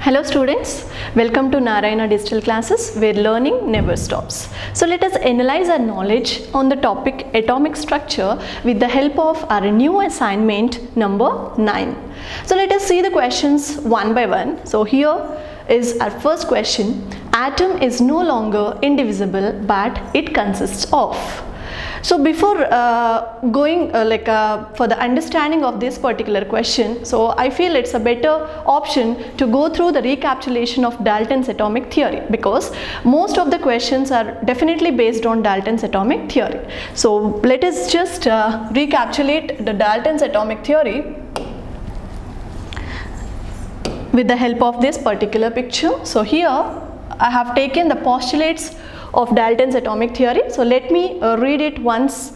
Hello students, welcome to Narayana Digital Classes where learning never stops. So let us analyze our knowledge on the topic atomic structure with the help of our new assignment number 9. So let us see the questions one by one. So here is our first question. Atom is no longer indivisible but it consists of. So before going for the understanding of this particular question, so I feel it's a better option to go through the recapitulation of Dalton's atomic theory, because most of the questions are definitely based on Dalton's atomic theory. So let us just recapitulate the Dalton's atomic theory with the help of this particular picture. So here I have taken the postulates of Dalton's atomic theory. So let me read it once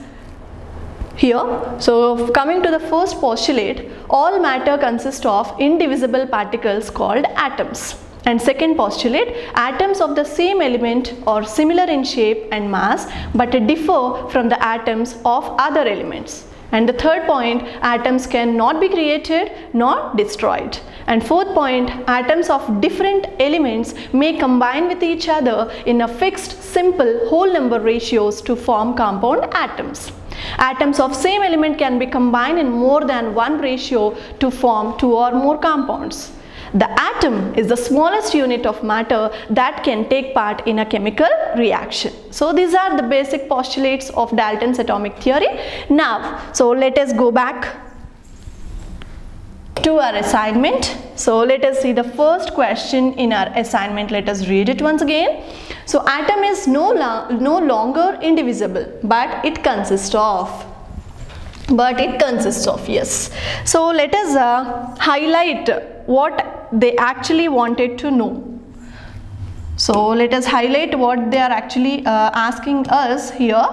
here. So coming to the first postulate, all matter consists of indivisible particles called atoms. And second postulate, atoms of the same element are similar in shape and mass but differ from the atoms of other elements. And the third point, atoms cannot be created nor destroyed. And fourth point, atoms of different elements may combine with each other in a fixed simple whole number ratios to form compound atoms. Atoms of same element can be combined in more than one ratio to form two or more compounds. The atom is the smallest unit of matter that can take part in a chemical reaction. So these are the basic postulates of Dalton's atomic theory. Now, so let us go back to our assignment. So let us see the first question in our assignment. Let us read it once again. So atom is no longer indivisible but it consists of. Yes. So let us highlight what they actually wanted to know. So let us highlight what they are actually asking us here.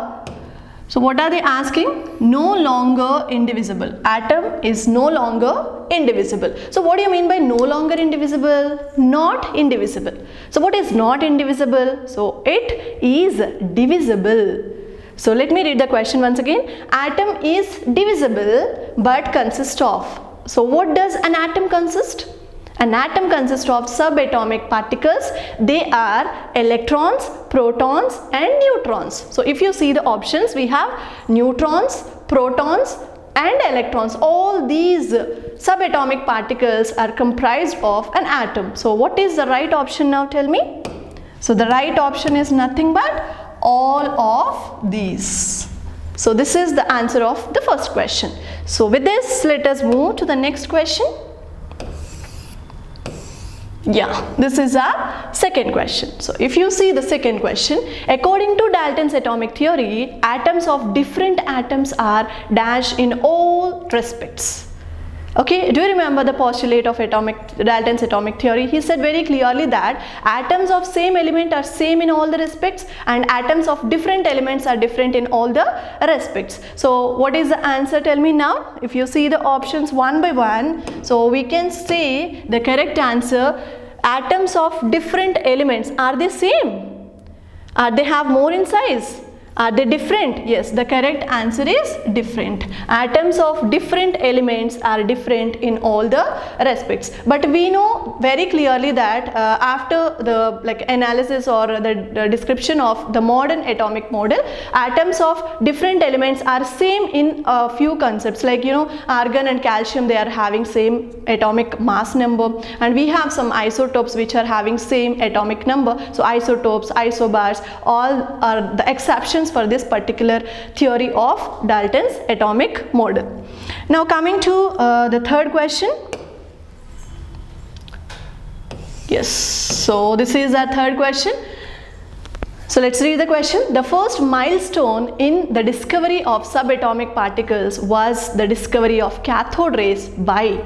So what are they asking? No longer indivisible. Atom is no longer indivisible. So what do you mean by no longer indivisible? Not indivisible. So what is not indivisible? So it is divisible. So let me read the question once again. Atom is divisible but consists of. So what does an atom consist? An atom consists of subatomic particles. They are electrons, protons and neutrons. So if you see the options, we have neutrons, protons and electrons. All these subatomic particles are comprised of an atom. So what is the right option now? Tell me. So the right option is nothing but all of these. So this is the answer of the first question. So with this, let us move to the next question. Yeah, this is our second question. So if you see the second question, according to Dalton's atomic theory, atoms of different atoms are dash in all respects. Okay, do you remember the postulate of Dalton's atomic theory? He said very clearly that atoms of same element are same in all the respects and atoms of different elements are different in all the respects. So what is the answer? Tell me now. If you see the options one by one, so we can say the correct answer, atoms of different elements, are they same? Are they have more in size? Are they different? Yes, the correct answer is different. Atoms of different elements are different in all the respects. But we know very clearly that after the analysis or the description of the modern atomic model, atoms of different elements are same in a few concepts, like argon and calcium, they are having same atomic mass number, and we have some isotopes which are having same atomic number. So isotopes, isobars, all are the exceptions for this particular theory of Dalton's atomic model. Now coming to the third question. Yes, so this is our third question. So let's read the question. The first milestone in the discovery of subatomic particles was the discovery of cathode rays by.